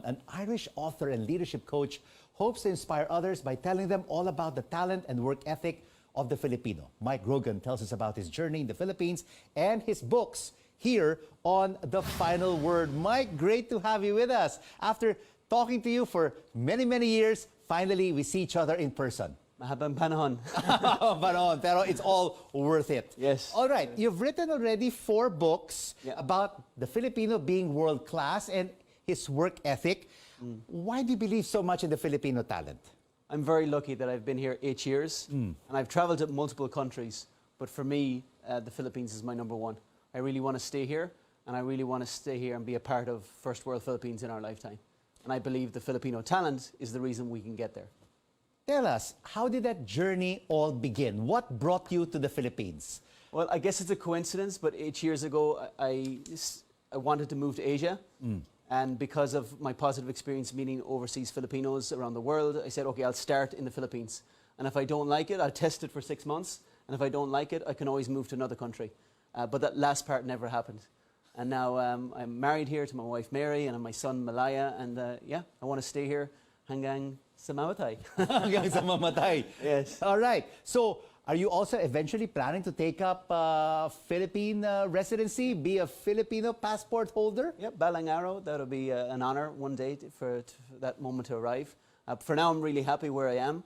An Irish author and leadership coach, hopes to inspire others by telling them all about the talent and work ethic of the Filipino. Mike Grogan tells us about his journey in the Philippines and his books here on The Final Word. Mike, great to have you with us. After talking to you for many, many years, finally we see each other in person. Mahabang panahon. Panahon, pero it's all worth it. Yes. All right, you've written already 4 books about the Filipino being world-class and his work ethic. Why do you believe so much in the Filipino talent? I'm very lucky that I've been here 8 years and I've traveled to multiple countries, but for me, the Philippines is my #1. I really want to stay here, and I really want to stay here and be a part of First World Philippines in our lifetime. And I believe the Filipino talent is the reason we can get there. Tell us, how did that journey all begin? What brought you to the Philippines? Well, I guess it's a coincidence, but 8 years ago, I wanted to move to Asia. And because of my positive experience meeting overseas Filipinos around the world, I said, okay, I'll start in the Philippines. And if I don't like it, I'll test it for 6 months. And if I don't like it, I can always move to another country. But that last part never happened. And now I'm married here to my wife, Mary, and my son, Malaya. And yeah, I want to stay here hanggang sa mamatay. Hanggang sa mamatay. Yes. All right. So, are you also eventually planning to take up Philippine residency, be a Filipino passport holder? Yeah, balang araw, that'll be an honor one day for that moment to arrive. For now, I'm really happy where I am,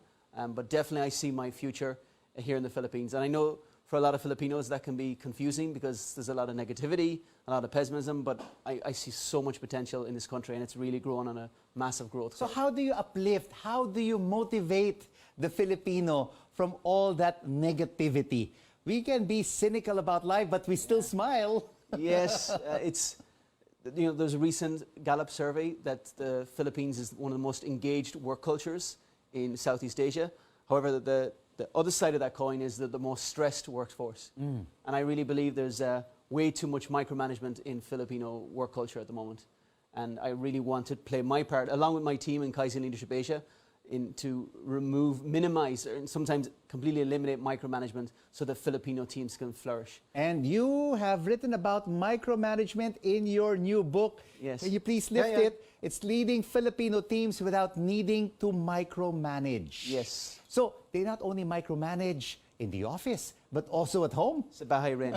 but definitely I see my future here in the Philippines. And I know for a lot of Filipinos that can be confusing because there's a lot of negativity, a lot of pessimism, but I see so much potential in this country, and it's really grown on a massive growth. So how do you uplift, how do you motivate the Filipino from all that negativity? We can be cynical about life, but we still smile. Yes, there's a recent Gallup survey that the Philippines is one of the most engaged work cultures in Southeast Asia. However, the other side of that coin is the most stressed workforce. And I really believe there's way too much micromanagement in Filipino work culture at the moment. And I really want to play my part, along with my team in Kaizen Leadership Asia, to minimize, and sometimes completely eliminate micromanagement so that Filipino teams can flourish. And you have written about micromanagement in your new book. Yes. Can you please lift it? It's leading Filipino teams without needing to micromanage. Yes. So they not only micromanage in the office, but also at home. Sa bahay rin.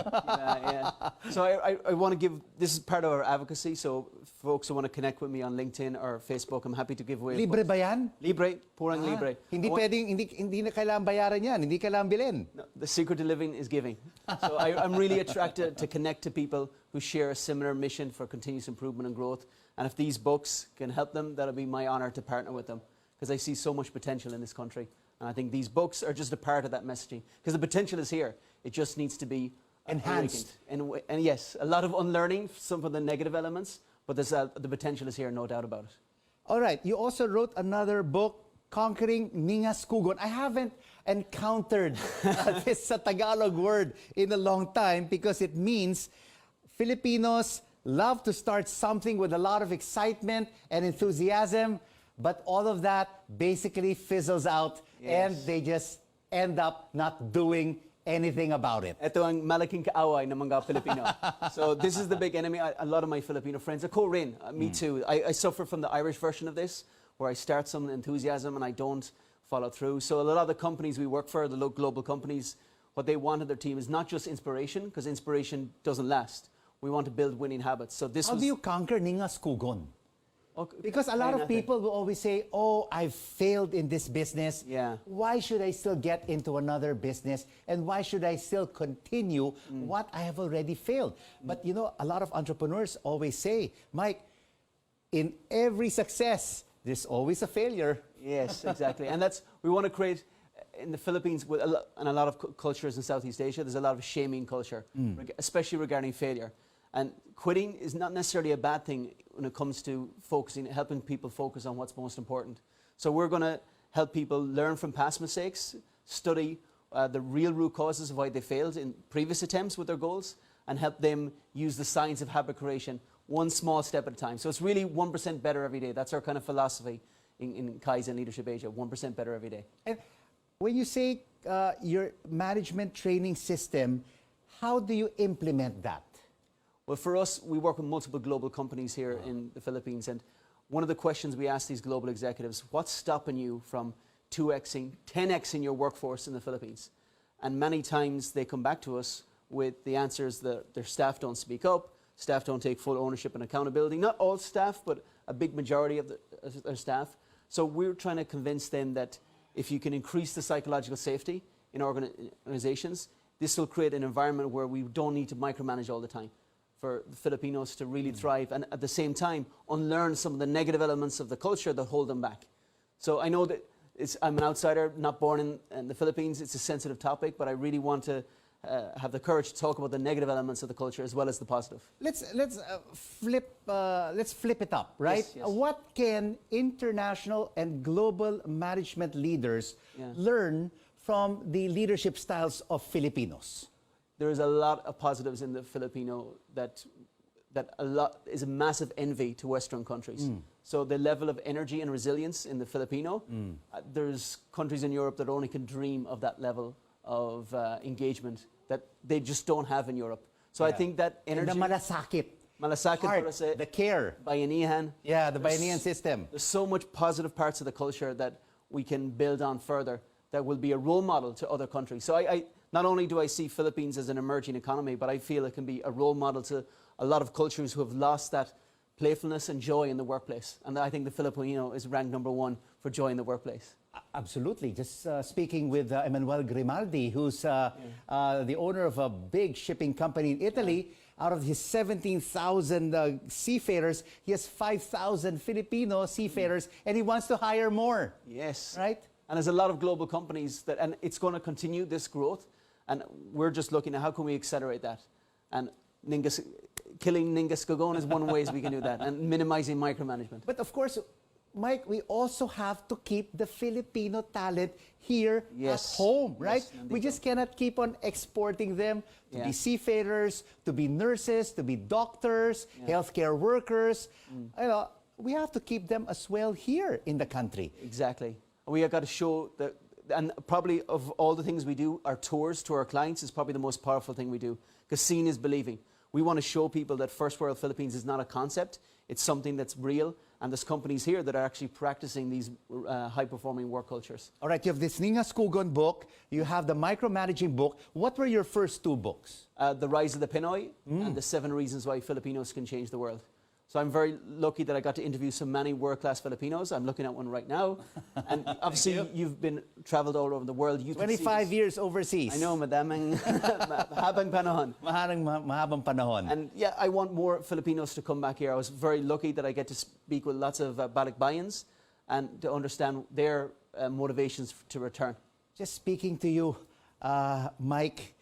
So I want to give, this is part of our advocacy, so folks who want to connect with me on LinkedIn or Facebook, I'm happy to give away. Libre ba yan? Libre, purang libre. Hindi na kailangan bayaran yan, hindi kailangan bilhin. No, the secret to living is giving. So I'm really attracted to connect to people who share a similar mission for continuous improvement and growth. And if these books can help them, that'll be my honor to partner with them, because I see so much potential in this country. And I think these books are just a part of that messaging, because the potential is here. It just needs to be enhanced. And yes, a lot of unlearning some of the negative elements, but the potential is here, no doubt about it. All right, you also wrote another book, Conquering Ningas Kugon. I haven't encountered this Tagalog word in a long time, because it means Filipinos love to start something with a lot of excitement and enthusiasm, but all of that basically fizzles out, and they just end up not doing anything about it. Ito ang malaking kaaway ng mga Filipino. So this is the big enemy. A lot of my Filipino friends, ako rin, me too. I suffer from the Irish version of this, where I start some enthusiasm and I don't follow through. So a lot of the companies we work for, the global companies, what they want in their team is not just inspiration, because inspiration doesn't last. We want to build winning habits. So this How do you conquer Ningas Kugon? Okay. Because a lot of people will always say, oh, I've failed in this business. Yeah. Why should I still get into another business? And why should I still continue what I have already failed? But you know, a lot of entrepreneurs always say, Mike, in every success, there's always a failure. Yes, exactly. And we want to create, in the Philippines, and a lot of cultures in Southeast Asia, there's a lot of shaming culture, especially regarding failure. And quitting is not necessarily a bad thing when it comes to helping people focus on what's most important. So we're going to help people learn from past mistakes, study the real root causes of why they failed in previous attempts with their goals, and help them use the science of habit creation one small step at a time. So it's really 1% better every day. That's our kind of philosophy in Kaizen Leadership Asia, 1% better every day. And when you say your management training system, how do you implement that? Well, for us, we work with multiple global companies here in the Philippines, and one of the questions we ask these global executives, what's stopping you from 2xing, 10xing your workforce in the Philippines? And many times they come back to us with the answers that their staff don't speak up, staff don't take full ownership and accountability. Not all staff, but a big majority of their staff. So we're trying to convince them that if you can increase the psychological safety in organizations, this will create an environment where we don't need to micromanage all the time for the Filipinos to really thrive, and at the same time unlearn some of the negative elements of the culture that hold them back. So I know that I'm an outsider, not born in the Philippines. It's a sensitive topic, but I really want to have the courage to talk about the negative elements of the culture as well as the positive. Let's flip it up, right? Yes, yes. What can international and global management leaders learn from the leadership styles of Filipinos? There is a lot of positives in the Filipino that is a massive envy to Western countries. So the level of energy and resilience in the Filipino, there's countries in Europe that only can dream of that level of engagement that they just don't have in Europe. So I think that energy... The malasakit. Malasakit, Heart, the care. Bayanihan. Yeah, the Bayanihan system. There's so much positive parts of the culture that we can build on further that will be a role model to other countries. So I not only do I see Philippines as an emerging economy, but I feel it can be a role model to a lot of cultures who have lost that playfulness and joy in the workplace. And I think the Filipino is ranked #1 for joy in the workplace. Absolutely. Just speaking with Emmanuel Grimaldi, who's the owner of a big shipping company in Italy. Out of his 17,000 seafarers, he has 5,000 Filipino seafarers, and he wants to hire more. Yes. Right? And there's a lot of global companies that, and it's going to continue this growth. And we're just looking at how can we accelerate that. And killing Ningas Gogon is one way we can do that, and minimizing micromanagement. But of course, Mike, we also have to keep the Filipino talent here at home, right? Yes, we just cannot keep on exporting them to be seafarers, to be nurses, to be doctors, healthcare workers. You know, we have to keep them as well here in the country. Exactly. We have got to show that, and probably of all the things we do, our tours to our clients is probably the most powerful thing we do, because seeing is believing. We want to show people that First World Philippines is not a concept, it's something that's real, and there's companies here that are actually practicing these high-performing work cultures. All right, you have this Ningas Kugon book, you have the micromanaging book. What were your first two books? The Rise of the Pinoy and the 7 Reasons Why Filipinos Can Change the World. So I'm very lucky that I got to interview so many world-class Filipinos. I'm looking at one right now. And obviously, you've been traveled all over the world. You 25 years overseas. I know, madaming mahabang panahon. Mahabang panahon. And yeah, I want more Filipinos to come back here. I was very lucky that I get to speak with lots of Balikbayans and to understand their motivations to return. Just speaking to you, Mike,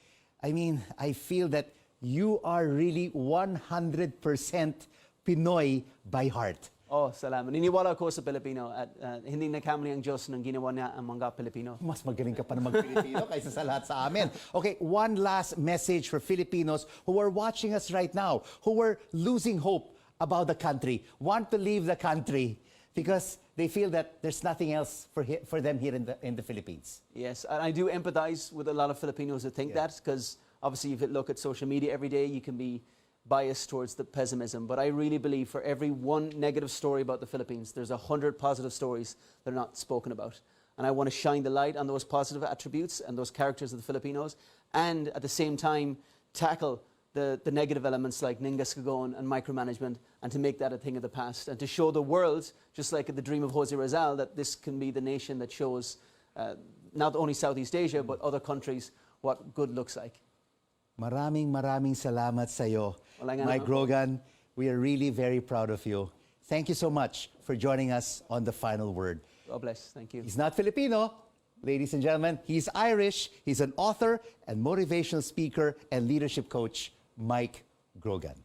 I mean, I feel that you are really 100% Pinoy by heart. Oh, salamat. Niniwala ko sa Pilipino at hindi nakamali ang Diyos nang ginawa niya ang mga Pilipino. Mas magaling ka pa na mag-Pilipino kaysa sa lahat sa amin. Okay, one last message for Filipinos who are watching us right now, who are losing hope about the country, want to leave the country because they feel that there's nothing else for them here in the Philippines. Yes, and I do empathize with a lot of Filipinos that think that, because obviously if you look at social media every day, you can be biased towards the pessimism. But I really believe for every one negative story about the Philippines, there's 100 positive stories that are not spoken about. And I want to shine the light on those positive attributes and those characters of the Filipinos, and at the same time tackle the negative elements like Ningas Gogon and micromanagement, and to make that a thing of the past, and to show the world, just like the dream of Jose Rizal, that this can be the nation that shows not only Southeast Asia but other countries what good looks like. Maraming salamat sa iyo, Mike Grogan. We are really very proud of you. Thank you so much for joining us on The Final Word. God bless. Thank you. He's not Filipino, ladies and gentlemen. He's Irish. He's an author and motivational speaker and leadership coach, Mike Grogan.